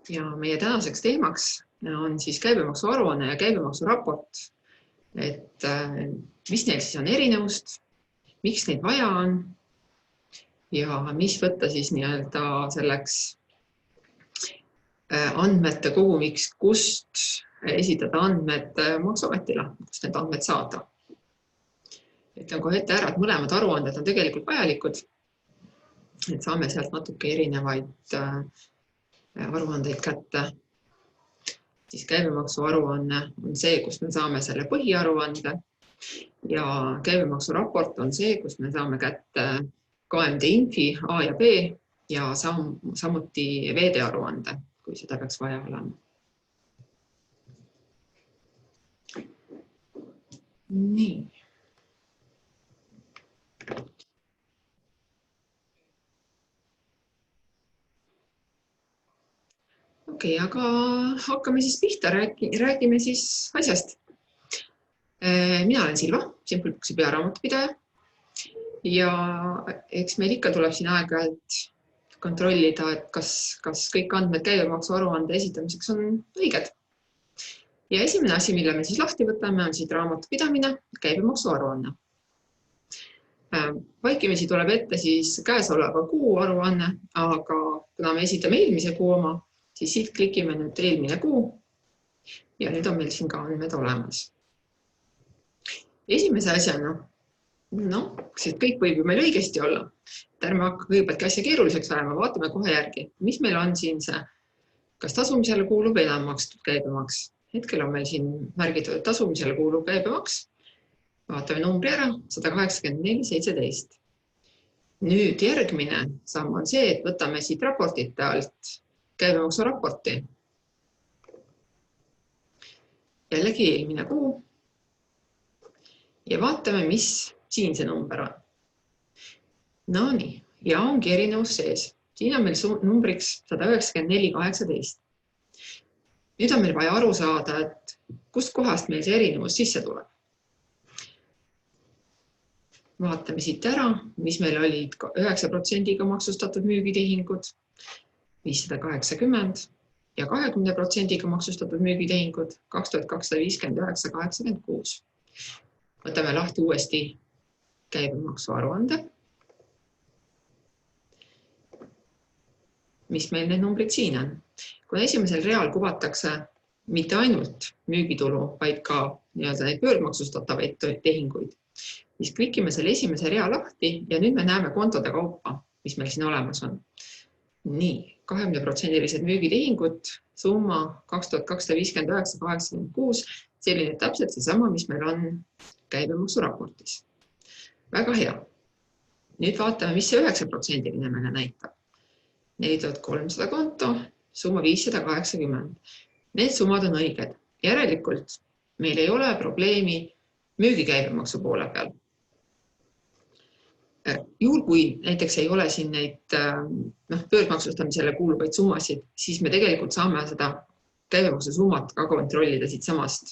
Ja meie tänaseks teemaks on siis käibemaksuaruanne ja käibemaksuraport, et mis neil siis on erinevust, miks neid vaja on ja mis võtta siis nii-öelda selleks andmete kogumiks, kust esitada andmed maksuametile, kust need andmed saada. Ütlen kohe ette ära, et mõlemad aruanded on tegelikult vajalikud, et saame sealt natuke erinevaid aruandeid kätte. Siis käibemaksuaruanne on see, kust me saame selle põhiaruande ja käibemaksuraport on see, kust me saame kätte KMD Infi A ja B ja samuti VD aruande, kui seda peaks vaja olema. Nii. Okei, aga hakkame siis pihta, räägime siis asjast. Mina olen Silva, Simplebooksi pearaamatupidaja ja eks meil ikka tuleb siin aeg-ajalt kontrollida, et kas kõik andmed käibemaksuaruande esitamiseks on õiged. Ja esimene asi, mille me siis lahti võtame, on siit raamatupidamine, käibemaksuaruanne. Vaikimisi tuleb ette siis käesoleva kuu aruanne, aga kuna me esitame eelmise kuu oma, siis siit klikime nüüd eelmine kuu ja nüüd on meil siin ka andmed olemas. Esimese asjana, kõik võib ju meil õigesti olla. Ärme hakka kõigepealt asja keeruliseks ajama, vaatame kohe järgi, mis meil on siin see, kas tasumisele kuulub enam makstud käibemaks. Hetkel on meil siin märgitud, et tasumisele kuulub käibemaks. Vaatame numbri ära, 184,17. Nüüd järgmine samm on see, et võtame siit raportite alt käibemaksuraporti. Jällegi eelmine kuu. Ja vaatame, mis siin see number on. Nii, ja ongi erinevus sees. Siin on meil numbriks 194,18. Nüüd on meil vaja aru saada, et kust kohast meil see erinevus sisse tuleb. Vaatame siit ära, mis meil olid 9% maksustatud müügitehingud, 580 ja 20% maksustatud müügitehingud 2259,86. Võtame lahti uuesti käibemaksuaruande. Mis meil need numbrid siin on? Kui esimesel real kuvatakse mitte ainult müügitulu, vaid ka neid pöördmaksustatavaid tehinguid, siis klikime selle esimese rea lahti ja nüüd me näeme kontode kaupa, mis meil siin olemas on. Nii, 20% müügitehingud, summa 2259,86, selline täpselt seesama, mis meil on käibemaksuraportis. Väga hea. Nüüd vaatame, mis see 9% meile näitab. 4300 konto, summa 580. Need summad on õiged. Järelikult meil ei ole probleemi müügikäibemaksu poole peal. Juhul, kui näiteks ei ole siin neid pöördmaksustamisele kuuluvaid summasid, siis me tegelikult saame seda käibemaksu summat ka kontrollida siit samast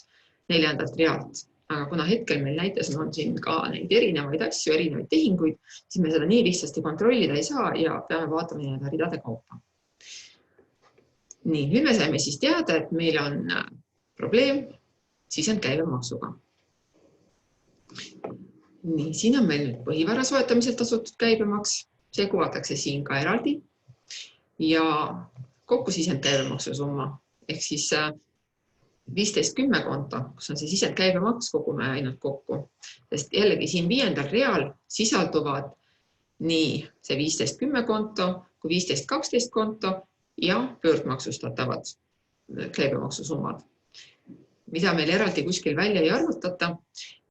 4. realt. Aga kuna hetkel meil näites on siin ka neid erinevaid asju, erinevaid tehinguid, siis me seda nii lihtsasti kontrollida ei saa ja peame vaatama nii ridade kaupa. Nii, nüüd me saime siis teada, et meil on probleem sisend käibemaksuga. Nii, siin on meil nüüd põhivara soetamiselt tasutud käibemaks, see kuvatakse siin ka eraldi ja kokku sisend käibemaksu summa ehk siis 1510 konto, kus on see sisend käibemaks, kogume ainult kokku. Sest jällegi siin 5. real sisalduvad nii see 1510 konto kui 1512 konto ja pöördmaksustatavad käibemaksusummad, mida meil eraldi kuskil välja ei arvutata.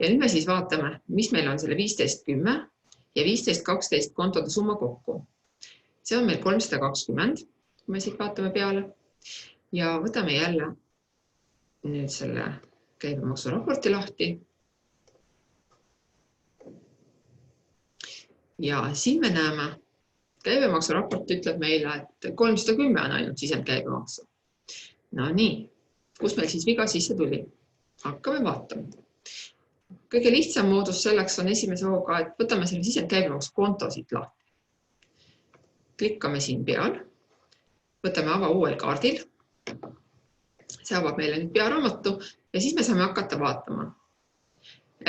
Ja nüüd me siis vaatame, mis meil on selle 1510 ja 1512 kontode summa kokku. See on meil 320, kui me siit vaatame peale. Ja võtame jälle nüüd selle käibemaksuraporti lahti. Ja siin me näeme, käibemaksuraport ütleb meile, et 310 on ainult sisend käibemaksu. Nii, kus meil siis viga sisse tuli? Hakkame vaatama. Kõige lihtsam moodus selleks on esimese hooga, et võtame selle sisend käibemaksu konto siit lahti. Klikkame siin peal, võtame ava uuel kaardil See avab meile nüüd pearaamatu ja siis me saame hakata vaatama.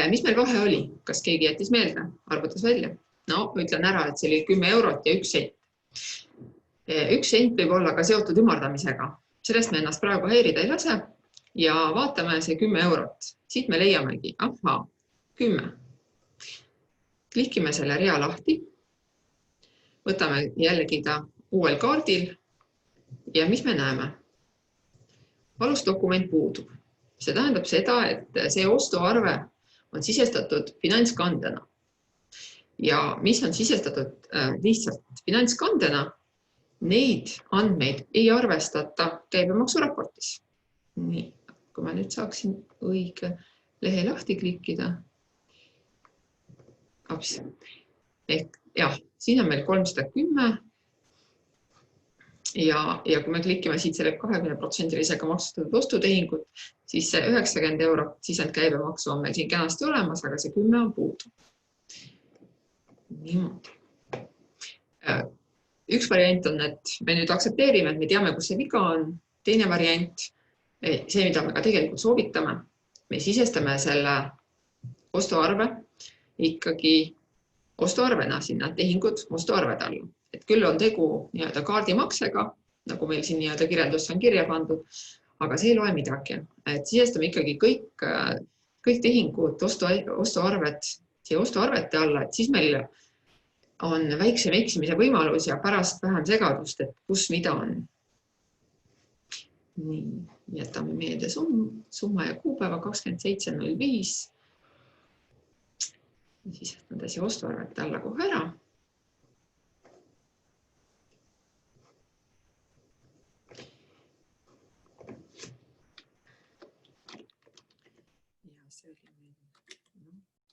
Mis meil vahe oli? Kas keegi jättis meelde? Arvutas välja? No, ütlen ära, et see oli 10 eurot ja 1 sent. 1 sent võib olla ka seotud ümardamisega. Sellest me ennast praegu häirida ei lase ja vaatame see 10 eurot. Siit me leiamegi, 10. Klikime selle rea lahti. Võtame jällegi ta uuel kaardil ja mis me näeme? Alusdokument puudub. See tähendab seda, et see ostuarve on sisestatud finantskandena. Ja mis on sisestatud lihtsalt finantskandena, neid andmeid ei arvestata käibemaksuraportis. Nii, kui ma nüüd saaksin õige lehe lahti klikkida. Ehk jah, siin on meil 310 ja kui me klikkime siit selle 20%-lisega maksustatud ostutehingut, siis see 90 eurot sisend käibemaksu on meil siin kenasti olemas, aga see 10 on puudu. Niimoodi. Üks variant on, et me nüüd aksepteerime, et me teame, kus see viga on. Teine variant, see, mida me ka tegelikult soovitame, me sisestame selle ostuarve ikkagi ostuarvena sinna tehingud ostuarved alla. Et küll on tegu nii-öelda kaardimaksega, nagu meil siin nii-öelda kirjeldus on kirja pandud, aga see ei loe midagi. Et sisestame ikkagi kõik tehingud, ostuarved siia ostuarvete alla, et siis meil on väiksem eksimise võimalus ja pärast vähem segadust, et kus mida on. Nii, jätame meelde summa ja kuupäeva 27.05. Sisestame ta siia ostuarvete alla kohe ära.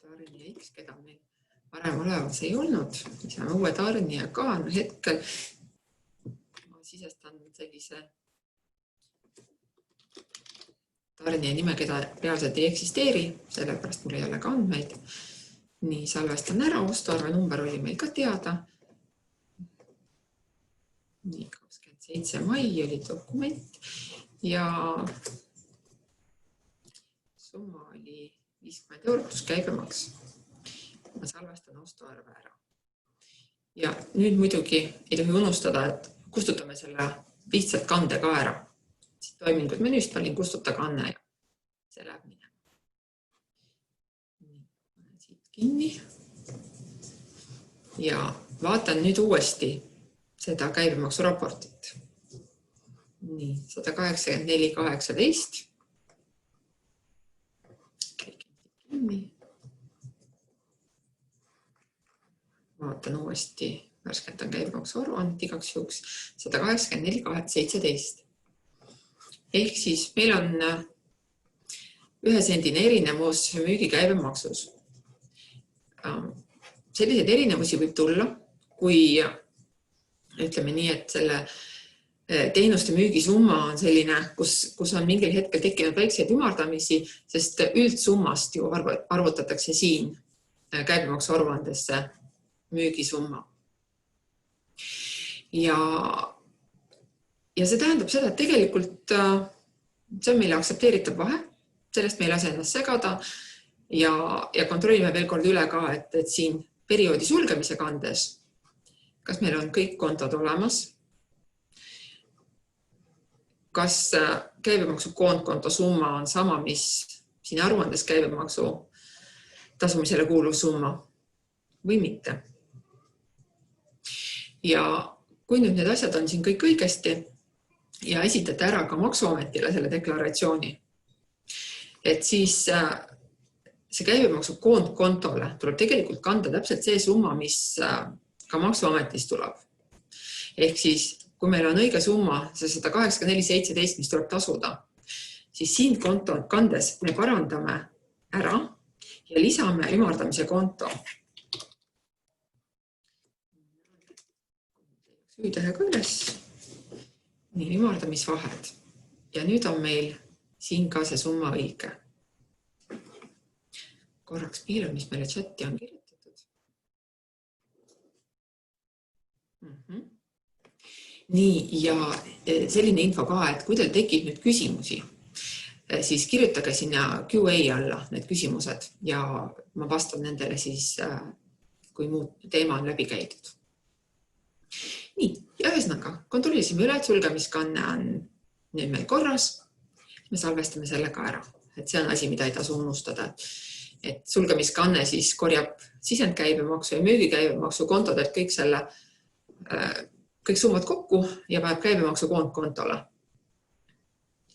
Tarnija X, keda meil varem olevas ei olnud. Saame uue tarnija ka. Hetkel ma sisestan sellise tarnija nime, keda reaalselt ei eksisteeri, sellepärast mul ei ole ka andmeid. Nii, salvestan ära. Ostuarve number oli meil ka teada. Nii, 27. mai oli dokument ja summa oli 50 eurot plus käibemaks. Ma salvestan ostuarve ära. Ja nüüd muidugi ei tohi unustada, et kustutame selle lihtsalt kande ka ära. Toimingud menüüst valin kustuta kanne ja see läheb minema. Siit kinni. Ja vaatan nüüd uuesti seda käibemaksuraportit. Nii, 184,18. Vaatan uuesti, värskendan käibemaksu aruannet igaks juhuks 184,17. Ehk siis meil on 1 sendine erinevus müügi käibemaksus. Selliseid erinevusi võib tulla, kui ütleme nii, et selle teenuste müügisumma on selline, kus on mingil hetkel tekkinud väikseid ümardamisi, sest üldsummast ju arvutatakse siin käibemaksu aruandesse müügisumma. Ja see tähendab seda, et tegelikult see on meile aktsepteeritav vahe, sellest me ei lase ennast segada ja kontrollime veel kord üle ka, et siin perioodi sulgemise kandes, kas meil on kõik kontod olemas, kas käibemaksu koondkonto summa on sama, mis siin aruandes käibemaksu tasumisele kuuluv summa või mitte. Ja kui nüüd need asjad on siin kõik õigesti ja esitate ära ka Maksuametile selle deklaratsiooni, et siis see käibemaksu koondkontole tuleb tegelikult kanda täpselt see summa, mis ka Maksuametis tuleb. Ehk siis, kui meil on õige summa, see 184,17, mis tuleb tasuda, siis siin konto kandes me parandame ära ja lisame ümardamise konto. Süütähega üles. Nii, ümardamisvahed. Ja nüüd on meil siin ka see summa õige. Korraks piiran, mis meile chati on kirjutatud. Nii, ja selline info ka, et kui teil tekib nüüd küsimusi, siis kirjutage sinna QA alla need küsimused ja ma vastan nendele siis, kui muud teema on läbi käidud. Nii, ja ühesõnaga, kontrollisime üle, et sulgemiskanne on nüüd meil korras. Me salvestame selle ka ära, et see on asi, mida ei tasu unustada. Et sulgemiskanne siis korjab sisendkäibemaksu ja müügikäibemaksu kontodelt kõik summad kokku ja paneb käibemaksu kontole.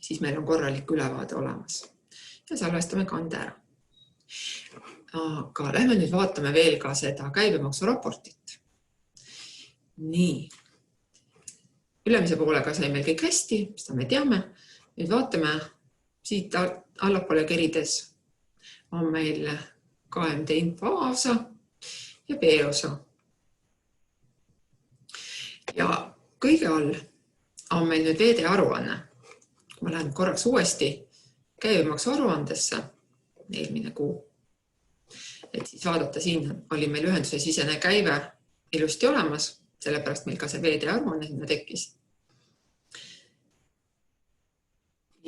Siis meil on korralik ülevaade olemas ja salvestame kande ära. Aga lähme nüüd vaatame veel ka seda käibemaksu raportit. Nii, ülemise poolega sai meil kõik hästi, seda me teame. Nüüd vaatame siit allapoole kerides on meil KMD info A-osa ja B-osa. Ja kõige all on meil nüüd VD aruanne. Ma lähen korraks uuesti käibemaksu aruandesse eelmine kuu. Et siis vaadata, siin oli meil ühenduse sisene käive ilusti olemas, sellepärast meil ka see VD aruanne sinna tekkis.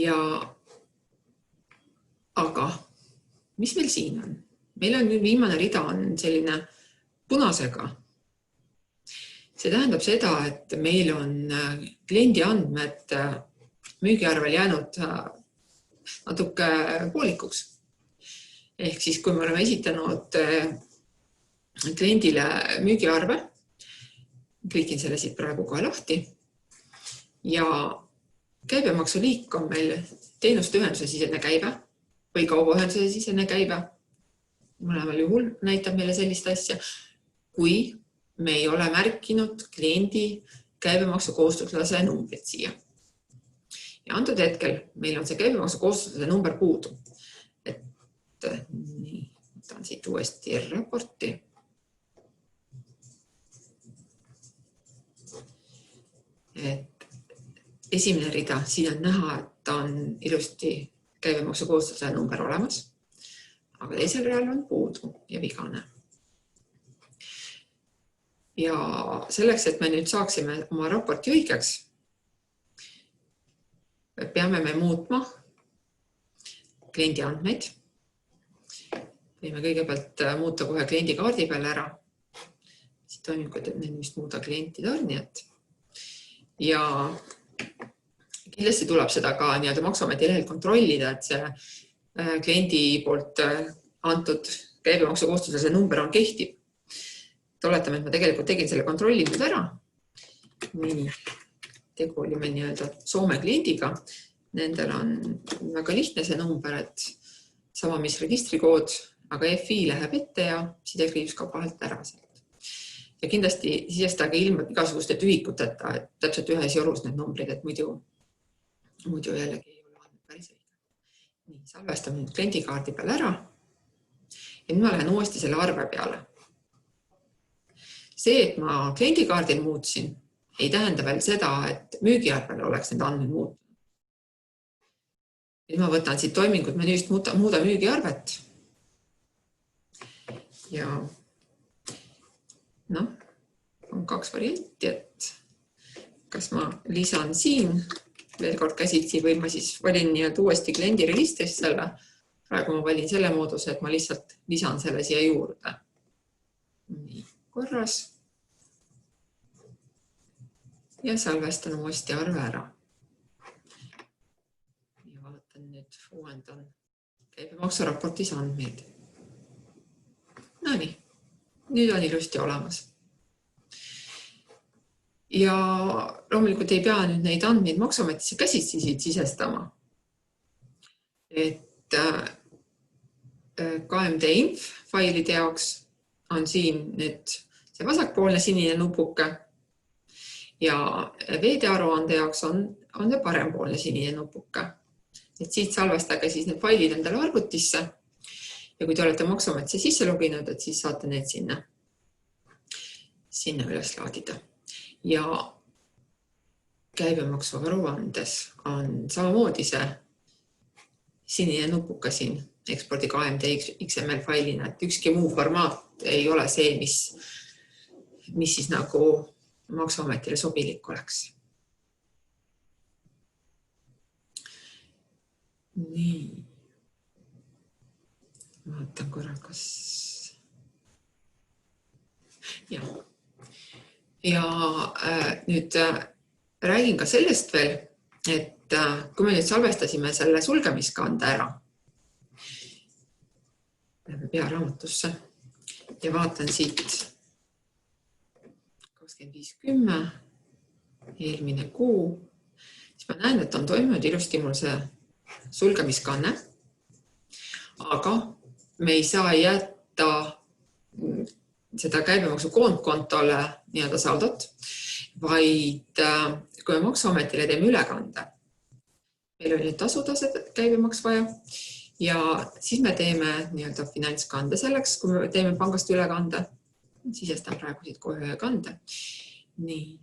Ja aga mis meil siin on? Meil on nüüd viimane rida on selline punasega. See tähendab seda, et meil on kliendi andmed müügiarvel jäänud natuke poolikuks. Ehk siis, kui me oleme esitanud kliendile müügiarve, klikin selle siit praegu kohe lahti ja käibemaksu liik on meil teenuste ühenduse sisene käive või kaubaühenduse sisene käive. Mõlemal juhul näitab meile sellist asja, kui me ei ole märkinud kliendi käibemaksu kohustuslase numbrit siia. Ja antud hetkel meil on see käibemaksu kohustuslase number puudu. Et nii, võtan siit uuesti raporti. Et esimene rida, siin on näha, et ta on ilusti käibemaksu kohustuslase number olemas, aga teisel real on puudu ja vigane. Ja selleks, et me nüüd saaksime oma raporti õigeks, peame me muutma kliendi andmeid. Võime kõigepealt muuta kohe kliendi kaardi peale ära. Siit toimikud, et need vist muuda klienti tarnijat. Ja kindlasti tuleb seda ka Maksuameti lehel kontrollida, et see kliendi poolt antud käibemaksu kohustuslase number on kehtib. Oletame, et ma tegelikult tegin selle kontrolli nüüd ära. Nii, tegu oli meil nii-öelda Soome kliendiga. Nendel on väga lihtne see number, et sama mis registrikood, aga FI läheb ette ja sidekriips ka vahelt ära sealt. Ja kindlasti sisestage ilma igasuguste tühikuteta, et täpselt ühes jorus need numbrid, et muidu jällegi ei ole andmed päris õige. Nii, salvestame nüüd kliendikaardi peale ära ja nüüd ma lähen uuesti selle arve peale. See, et ma kliendikaardil muutsin, ei tähenda veel seda, et müügiarvel oleks need andmed muutunud. Nüüd ma võtan siit toimingud menüüst muuda müügiarvet. Ja on kaks varianti, et kas ma lisan siin veel kord käsitsi või ma siis valin uuesti kliendi registris selle. Praegu ma valin selle mooduse, et ma lihtsalt lisan selle siia juurde. Nii, korras. Ja salvestan uuesti arve ära. Ja vaatan nüüd, uuendan käibemaksuraportis andmeid. No nii, nüüd on ilusti olemas. Ja loomulikult ei pea nüüd neid andmeid Maksuametisse käsitsi sisestama. Et KMD inf failide jaoks on siin nüüd see vasakpoolne sinine nupuke. Ja VD aruande jaoks on see parempoolne sinine nupuke. Et siit salvestage siis need failid endale arvutisse ja kui te olete Maksuametisse sisse loginud, et siis saate need sinna üles laadida. Ja käibemaksu aruandes on samamoodi see sinine nupuke siin ekspordi KMD XML failina, et ükski muu formaat ei ole see, mis siis nagu Maksuametile sobilik oleks. Nii. Vaatan korra, kas... Ja nüüd räägin ka sellest veel, et kui me nüüd salvestasime selle sulgemiskande ära, läheme pearaamatusse ja vaatan siit 25.10, eelmine kuu, siis ma näen, et on toimunud ilusti mul see sulgemiskanne, aga me ei saa jätta seda käibemaksu koondkontole nii-öelda saldot, vaid kui me Maksuametile teeme ülekande, meil on nüüd tasutase käibemaks vaja ja siis me teeme nii-öelda finantskande selleks, kui me teeme pangast ülekande, sisestan praegu siit kohe ühe kande. Nii.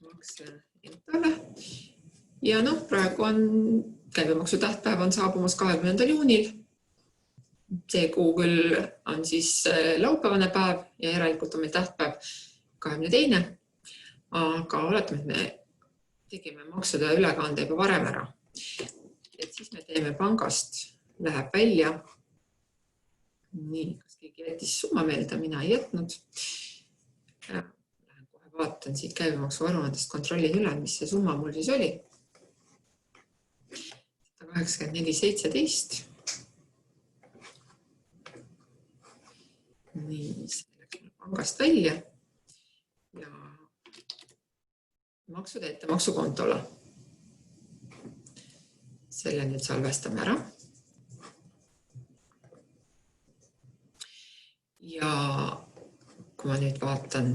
Makse endale. Ja praegu on käibemaksu tähtpäev on saabumas 20. juunil. See kuu küll on siis laupäevane päev ja järelikult on meil tähtpäev 22. Aga oletame, et me tegime maksude ülekande juba varem ära. Et siis me teeme pangast, läheb välja. Nii, kas keegi jättis summa meelde, mina ei jätnud. Lähen kohe vaatan siit käibemaksu aruandest kontrollin üle, mis see summa mul siis oli. 184,17. Nii, see läks pangast välja ja maksude ettemaksukontole. Selle nüüd salvestame ära. Ja kui ma nüüd vaatan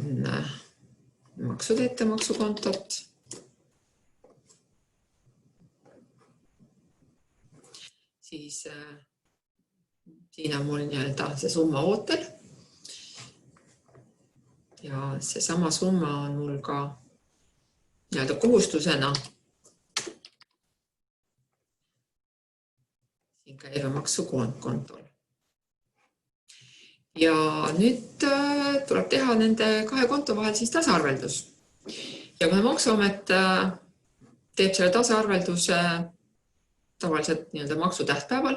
maksude ettemaksukontot, siis siin on mul nii-öelda see summa ootel. Ja see sama summa on mul ka nii-öelda kohustusena siin käibemaksu koondkontol. Ja nüüd tuleb teha nende kahe konto vahel siis tasaarveldus. Ja kui Maksuamet teeb selle tasaarvelduse tavaliselt nii-öelda maksu tähtpäeval,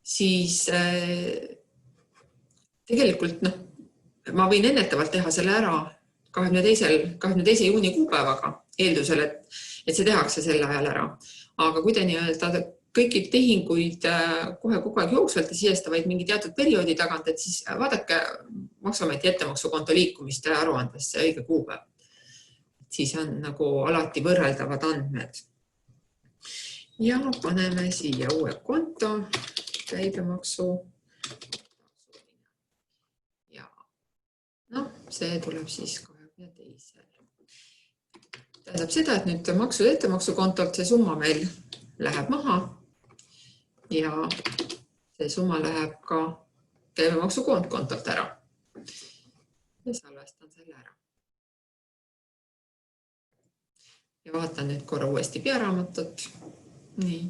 siis tegelikult ma võin ennetavalt teha selle ära 22. juuni kuupäevaga, eeldusel, et see tehakse selle ajal ära. Aga kui te nii-öelda kõiki tehinguid kohe kogu aeg jooksvalt ja sisestavaid mingi teatud perioodi tagant, et siis vaadake Maksuameti ettemaksukonto liikumist aruandesse õige kuupäev. Siis on nagu alati võrreldavad andmed. Ja paneme siia uue konto, käibemaksu. Ja see tuleb siis 22. Tähendab seda, et nüüd maksude ettemaksukontolt see summa meil läheb maha ja see summa läheb ka käibemaksu koondkontolt ära. Ja salvestan selle ära. Ja vaatan nüüd korra uuesti pearaamatut. Nii,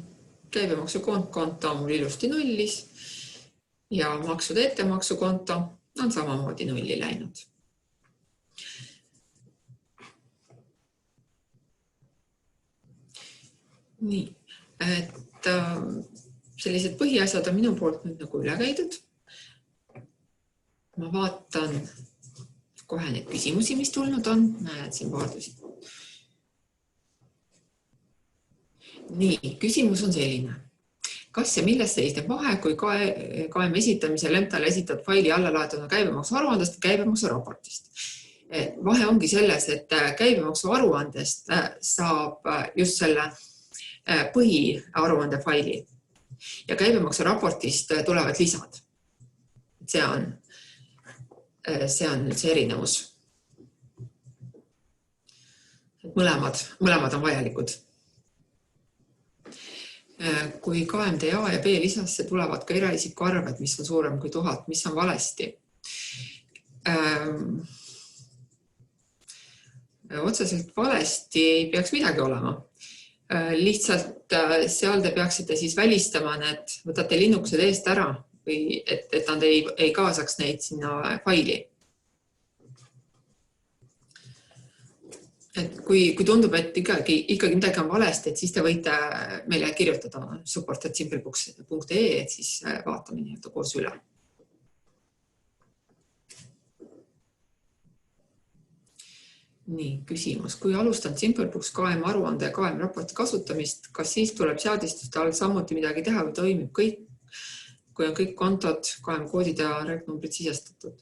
käibemaksu koondkonto on mul ilusti nullis ja maksude ettemaksukonto on samamoodi nulli läinud. Nii, et sellised põhiasjad on minu poolt nüüd nagu üle käidud. Ma vaatan kohe need küsimusi, mis tulnud on. Näed siin vaadasid. Nii, küsimus on selline. Kas ja milles seisneb vahe, kui KM esitamisel MTL esitad faili allalaaduna käibemaksu aruandest ja käibemaksu raportist? Vahe ongi selles, et käibemaksu aruandest saab just selle põhiaruande faili ja käibemaksu raportist tulevad lisad. See on nüüd see erinevus. Mõlemad on vajalikud. Kui KMD A ja B lisasse tulevad ka eraisiku arved, mis on suurem kui 1000, mis on valesti. Otseselt valesti ei peaks midagi olema. Lihtsalt seal te peaksite siis välistama need, võtate linnukesed eest ära või et nad ei kaasaks neid sinna faili. Et kui tundub, et ikkagi midagi on valesti, et siis te võite meile kirjutada support@simplebooks.ee, et siis vaatame nii-öelda koos üle. Nii, küsimus. Kui alustan Simplebooks KM aruande ja KM raporti kasutamist, kas siis tuleb seadistuste all samuti midagi teha või toimib kõik, kui on kõik kontod, KM koodid ja reknumbrid sisestatud?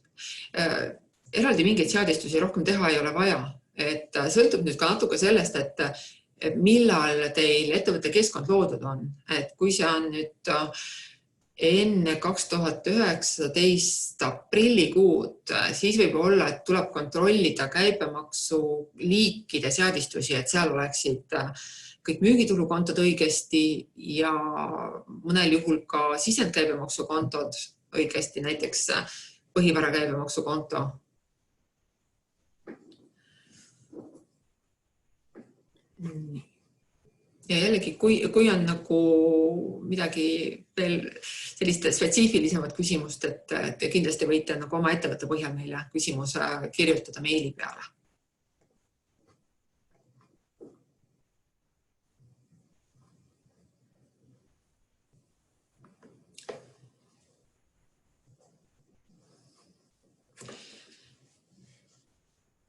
Eraldi mingeid seadistusi rohkem teha ei ole vaja. Et sõltub nüüd ka natuke sellest, et millal teil ettevõtte keskkond loodud on. Et kui see on nüüd enne 2019 aprillikuud, siis võib olla, et tuleb kontrollida käibemaksu liikide seadistusi, et seal oleksid kõik müügitulukontod õigesti ja mõnel juhul ka sisendkäibemaksukontod õigesti, näiteks põhivara käibemaksukonto. Ja jällegi, kui on nagu midagi veel sellist spetsiifilisemat küsimust, et kindlasti võite nagu oma ettevõtte põhjal meile küsimuse kirjutada meili peale.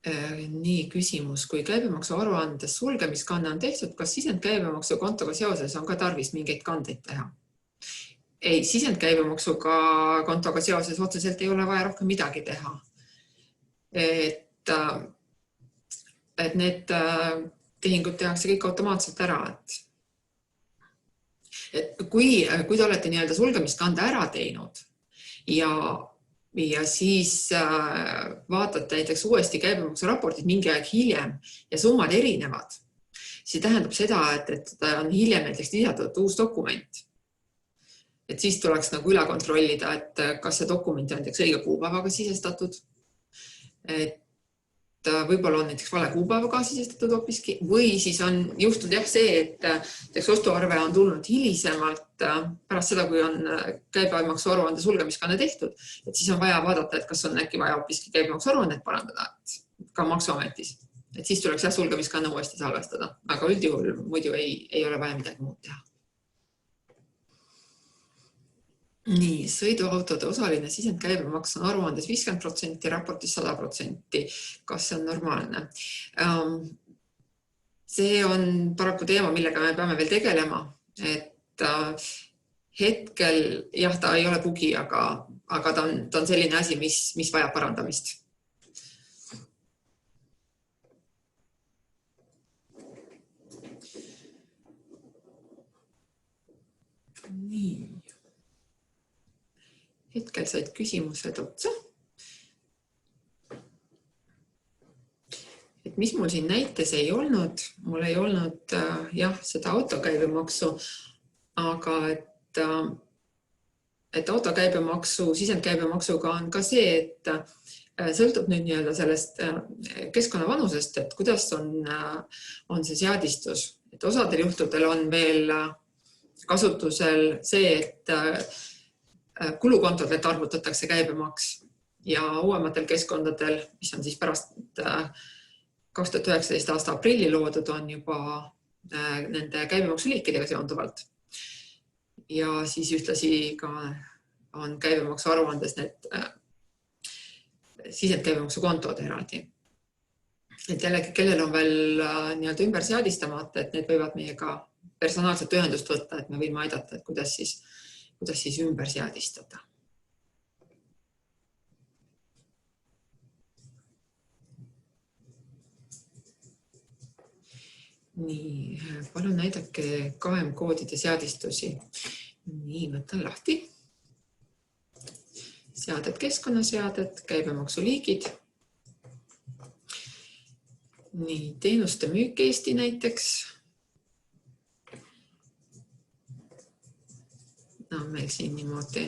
Nii, küsimus. Kui käibemaksu aruandes sulgemiskanne on tehtud, kas sisendkäibemaksu kontoga seoses on ka tarvis mingeid kandeid teha? Ei, sisendkäibemaksuga kontoga seoses otseselt ei ole vaja rohkem midagi teha. Et need tehingud tehakse kõik automaatselt ära. Et kui te olete nii-öelda sulgemiskande ära teinud ja siis vaatate näiteks uuesti käibemaksu raportit mingi aeg hiljem ja summad erinevad, siis tähendab seda, et on hiljem näiteks lisatud uus dokument. Et siis tuleks nagu üle kontrollida, et kas see dokument on näiteks õige kuupäevaga sisestatud. Et võib-olla on näiteks vale kuupäevaga sisestatud hoopiski või siis on juhtunud jah see, et ostuarve on tulnud hilisemalt pärast seda, kui on käibemaksu aruande sulgemiskanne tehtud, et siis on vaja vaadata, et kas on äkki vaja hoopiski käibemaksu aruannet parandada ka maksuametis. Et siis tuleks jah sulgemiskanne uuesti salvestada, aga üldjuhul muidu ei ole vaja midagi muud teha. Nii, sõiduautode osaline sisendkäibemaks on aruandes 50%, raportis 100%. Kas see on normaalne? See on paraku teema, millega me peame veel tegelema. Et hetkel, jah, ta ei ole bugi, aga ta on selline asi, mis vajab parandamist. Nii. Hetkel said küsimused otsa. Et mis mul siin näites ei olnud, mul ei olnud jah, seda autokäibemaksu, aga et autokäibemaksu, sisendkäibemaksuga on ka see, et sõltub nüüd nii-öelda sellest keskkonnavanusest, et kuidas on see seadistus. Et osadel juhtudel on veel kasutusel see, et kulukontodelt arvutatakse käibemaks ja uuematel keskkondadel, mis on siis pärast 2019 aasta aprilli loodud, on juba nende käibemaksuliikidega seonduvalt. Ja siis ühtlasi ka on käibemaksu aruandes need sisendkäibemaksukontod eraldi. Et jällegi, kellel on veel nii-öelda ümber seadistamata, et need võivad meiega personaalselt ühendust võtta, et me võime aidata, et kuidas siis ümber seadistada. Nii, palun näidake KM koodide seadistusi. Nii, võtan lahti. Seaded, keskkonnaseaded, käibemaksu liigid. Nii, teenuste müük Eesti näiteks. Meil siin niimoodi.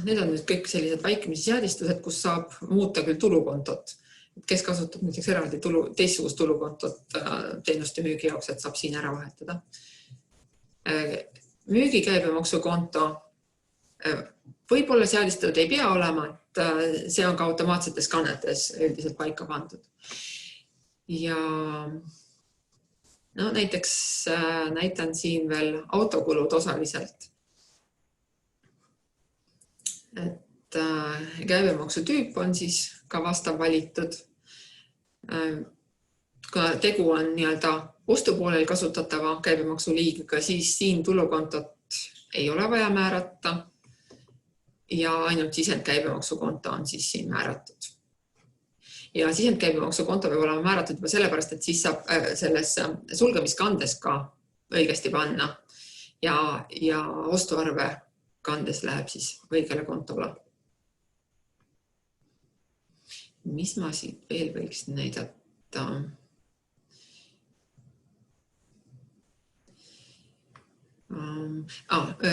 Need on nüüd kõik sellised vaikimisi seadistused, kus saab muuta küll tulukontot. Kes kasutab näiteks eraldi teistsugust tulukontot teenuste müügi jaoks, et saab siin ära vahetada. Müügikäibemaksukonto võib-olla seadistatud ei pea olema, et see on ka automaatsetes kannetes üldiselt paika pandud. Ja no näiteks näitan siin veel autokulud osaliselt. Et käibemaksu tüüp on siis ka vastav valitud. Kuna tegu on nii-öelda ostupoolel kasutatava käibemaksu liigiga, siis siin tulukontot ei ole vaja määrata ja ainult sisendkäibemaksukonto on siis siin määratud. Ja sisendkäibemaksukonto peab olema määratud juba sellepärast, et siis saab selles sulgemiskandes ka õigesti panna ja ostuarve kandes läheb siis õigele kontole. Mis ma siit veel võiks näidata?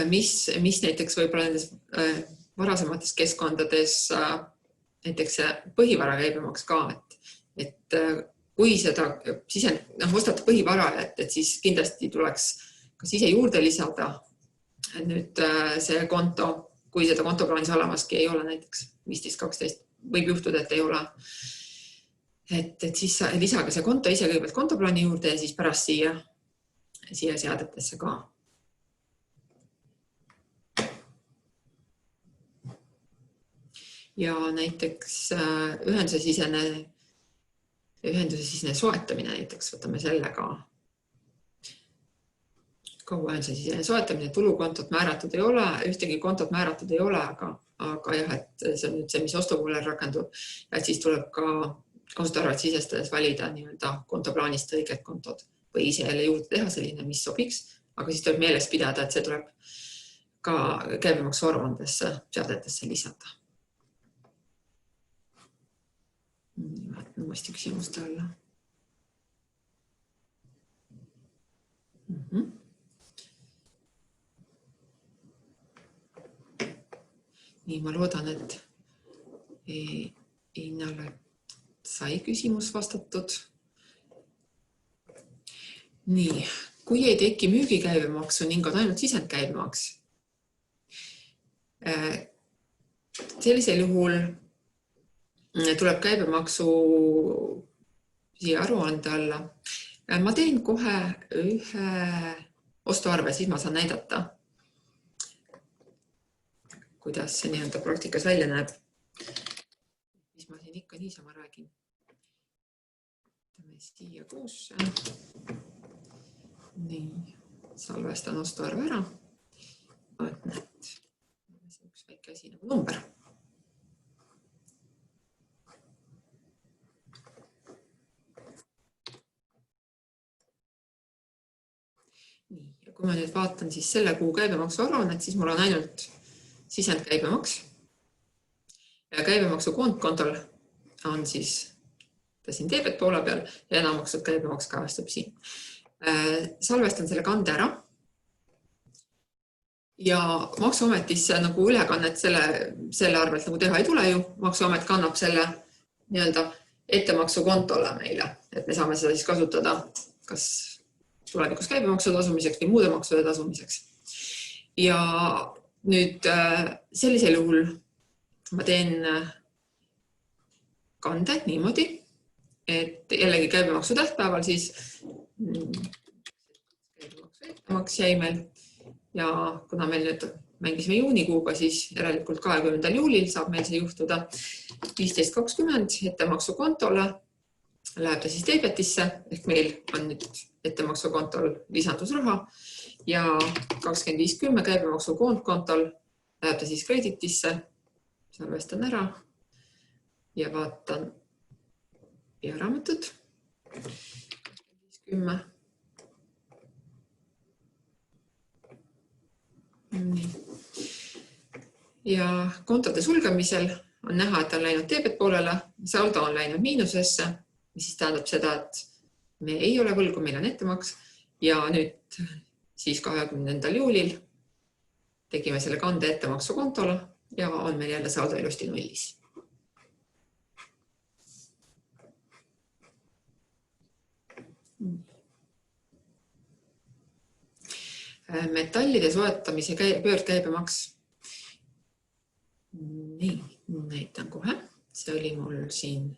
Mis näiteks võib-olla nendes varasemates keskkondades näiteks põhivara käibemaks ka, et kui seda ostate põhivara, et siis kindlasti tuleks kas ise juurde lisada nüüd see konto, kui seda kontoplaanis olemaski ei ole näiteks 15-12, võib juhtuda, et ei ole. Et siis lisage see konto ise kõigepealt kontoplaani juurde ja siis pärast siia seadetesse ka. Ja näiteks ühendusesisene soetamine näiteks, võtame selle ka. Kaua ühendusesisene soetamine, tulukontot määratud ei ole, ühtegi kontot määratud ei ole, aga jah, et see on nüüd see, mis ostupoolel rakendub. Ja siis tuleb ka kasutarvet sisestades valida nii-öelda kontoplaanist õiged kontod või ise jälle juurde teha selline, mis sobiks, aga siis tuleb meeles pidada, et see tuleb ka käibemaksu aruandesse seadetesse lisada. Vaatan uuesti küsimuste alla. Nii, ma loodan, et Innale sai küsimus vastatud. Nii, kui ei teki müügikäibemaksu ning on ainult sisendkäibemaks, sellisel juhul tuleb käibemaksu siia aruande alla. Ma teen kohe ühe ostuarve, siis ma saan näidata, kuidas see nii-öelda praktikas välja näeb. Mis ma siin ikka niisama räägin. Võtame siia kuusse. Nii, salvestan ostuarve ära. Vaatan, et see üks väike asi nagu number. Nii, ja kui ma nüüd vaatan siis selle kuu käibemaksu aruannet, siis mul on ainult sisendkäibemaks. Ja käibemaksu kontkontol on siis siin debet poole peal ja enamaksud käibemaks kajastub siin. Salvestan selle kande ära. Ja maksuametisse nagu ülekannet selle arvelt nagu teha ei tule ju. Maksuamet kannab selle nii-öelda ettemaksu kontole meile, et me saame seda siis kasutada kas tulevikus käibemaksu tasumiseks või muude maksude tasumiseks. Ja nüüd sellisel juhul ma teen kande niimoodi, et jällegi käibemaksu tähtpäeval siis käibemaksu ettemaks jäi meil ja kuna meil nüüd mängisime juunikuuga, siis järelikult 20. juulil saab meil see juhtuda 15.20 ettemaksu kontole, läheb ta siis debetisse, ehk meil on nüüd ettemaksu kontol lisandusraha ja 25.10 käibemaksu kontkontol läheb ta siis kreditisse, salvestan ära ja vaatan pearaamatut. 10. Ja kontode sulgemisel on näha, et on läinud debet poolele, saldo on läinud miinusesse, mis siis tähendab seda, et me ei ole võlgu, meil on ettemaks ja nüüd siis 20. juulil tegime selle kande ettemaksu kontole ja on meil jälle saldo ilusti nullis. Metallide soetamise pöördkäibemaks. Nii, näitan kohe. See oli mul siin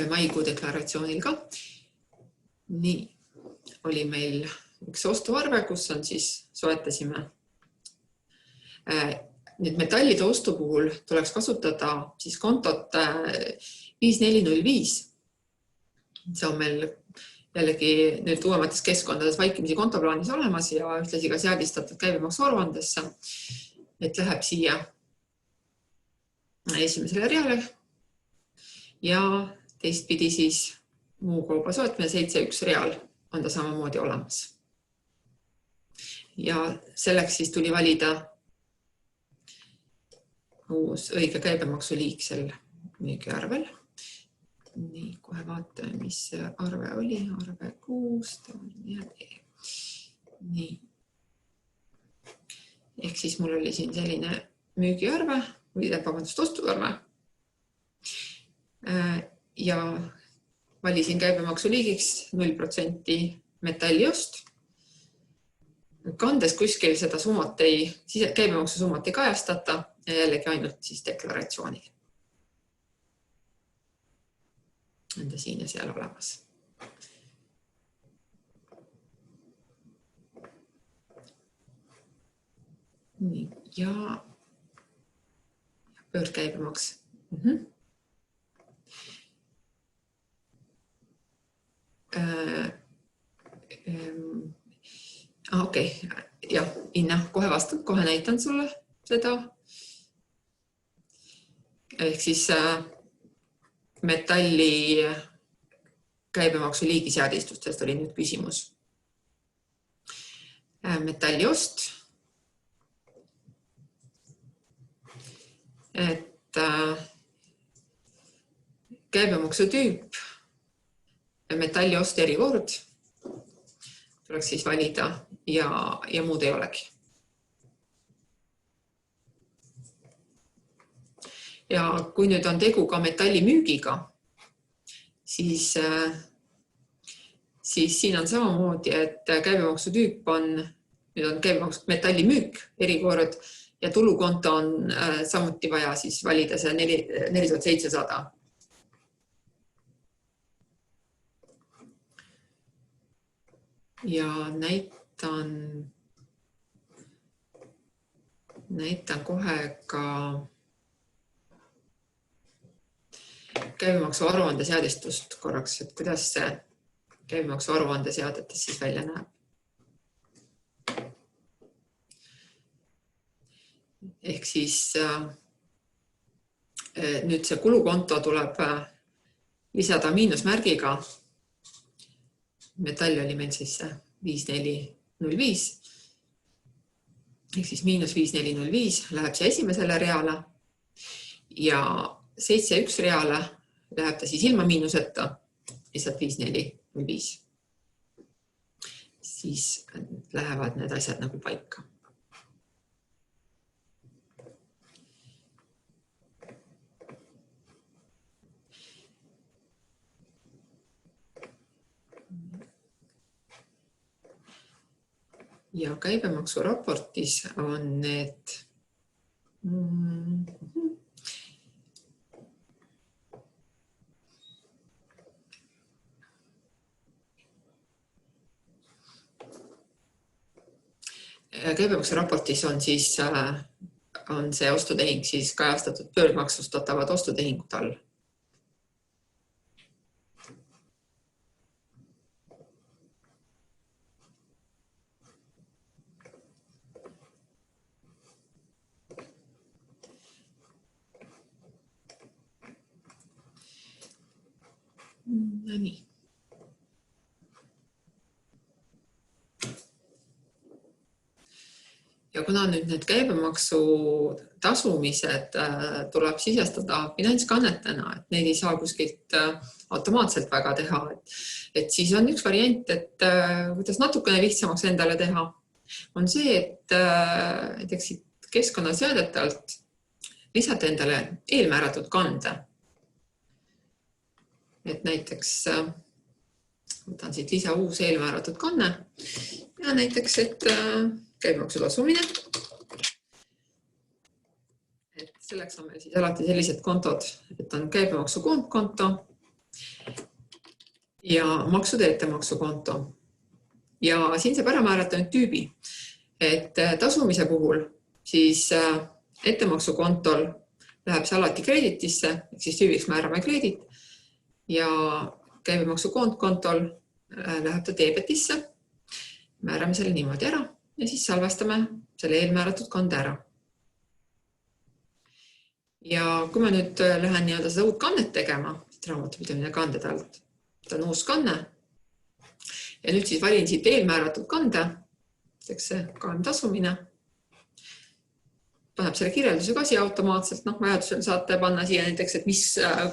maikuu deklaratsioonil ka. Nii, oli meil üks ostuarve, kus on siis soetasime. Nüüd metallide ostu puhul tuleks kasutada siis kontot 5405. See on meil jällegi nüüd uuemates keskkondades vaikimisi kontoplaanis olemas ja ühtlasi ka seadistatud käibemaksu aruandesse, et läheb siia esimesele reale ja teistpidi siis muu kauba soetamine 71 real on ta samamoodi olemas. Ja selleks siis tuli valida uus õige käibemaksu liik sel müügiarvel. Nii, kohe vaatame, mis arve oli. Arve 6. Nii. Ehk siis mul oli siin selline müügiarve või ostuarve. Ja valisin käibemaksu liigiks 0% metalliost. Kandes kuskil seda summat käibemaksu summat ei kajastata ja jällegi ainult siis deklaratsioonil. On ta siin ja seal olemas. Nii, ja pöördkäibemaks. Okei, jah, Inna, kohe vastan, kohe näitan sulle seda. Ehk siis metalli käibemaksu liigi seadistustest oli nüüd küsimus. Metalliost. Et käibemaksu tüüp metalliost erikord tuleks siis valida ja muud ei olegi. Ja kui nüüd on tegu ka metallimüügiga, siis siin on samamoodi, et käibemaksu tüüp on käibemaksu metallimüük erikord ja tulukonto on samuti vaja siis valida see 4700. Ja näitan kohe ka käibemaksu aruande seadistust korraks, et kuidas see käibemaksu aruande seadetes siis välja näeb. Ehk siis nüüd see kulukonto tuleb lisada miinusmärgiga. Metall oli meil siis 5405. Ehk siis miinus 5405 läheb see esimesele reale ja 71 reale läheb ta siis ilma miinuseta, lihtsalt 5405. Siis lähevad need asjad nagu paika. Ja käibemaksu raportis on need käibemaksu raportis on siis on see ostutehing siis kajastatud pöördmaksustatavad ostutehingud all. Nii. Ja kuna nüüd need käibemaksu tasumised tuleb sisestada finantskannetena, et neid ei saa kuskilt automaatselt väga teha, et siis on üks variant, et kuidas natukene lihtsamaks endale teha, on see, et näiteks keskkonnaseadete alt lisada endale eelmääratud kande. Et näiteks võtan siit lisa uus eelmääratud kanne ja näiteks, et käibemaksu tasumine. Et selleks on meil siis alati sellised kontod, et on käibemaksu koondkonto ja maksude ettemaksukonto. Ja siin saab ära määrata nüüd tüübi, et tasumise puhul siis ettemaksukontol läheb see alati kreeditisse, ehk siis tüübiks määrame kreedit ja käibemaksu koondkontol läheb ta debetisse. Määrame selle niimoodi ära ja siis salvestame selle eelmääratud kande ära. Ja kui ma nüüd lähen seda uut kannet tegema, raamatupidamine kanded alt, ta on uus kanne ja nüüd siis valin siit eelmääratud kande, see tasumine, paneb selle kirjelduse ka siia automaatselt, vajadusel saate panna siia näiteks, et mis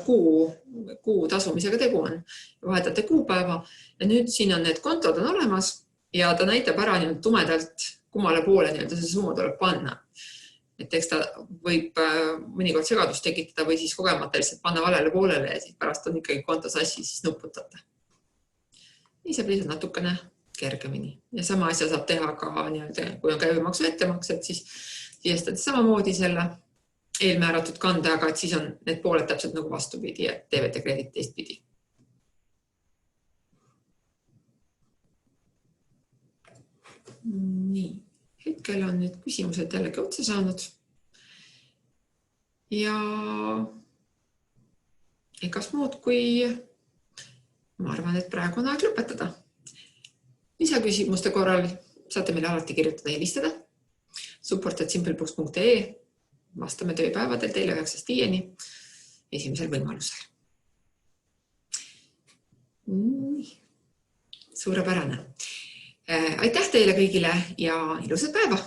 kuu tasumisega tegu on, vahetate kuupäeva ja nüüd siin on need kontod on olemas ja ta näitab ära tumedalt, kummale poole see summa tuleb panna. Et eks ta võib mõnikord segadust tekitada või siis kogemata lihtsalt panna valele poolele ja siis pärast on ikkagi konto sassi, siis nuputate. Nii saab lihtsalt natukene kergemini. Ja sama asja saab teha ka, kui on käibemaksu ettemaksed, siis sisestad samamoodi selle eelmääratud kande, aga et siis on need pooled täpselt nagu vastupidi, et debet ja kreedit teistpidi. Nii. Hetkel on nüüd küsimused jällegi otsa saanud ja egas muud, kui ma arvan, et praegu on aeg lõpetada. Lisaküsimuste korral saate meile alati kirjutada ja helistada support@simplebooks.ee. Vastame tööpäevadel teile 9-5 esimesel võimalusel. Suurepärane. Aitäh teile kõigile ja ilusat päeva!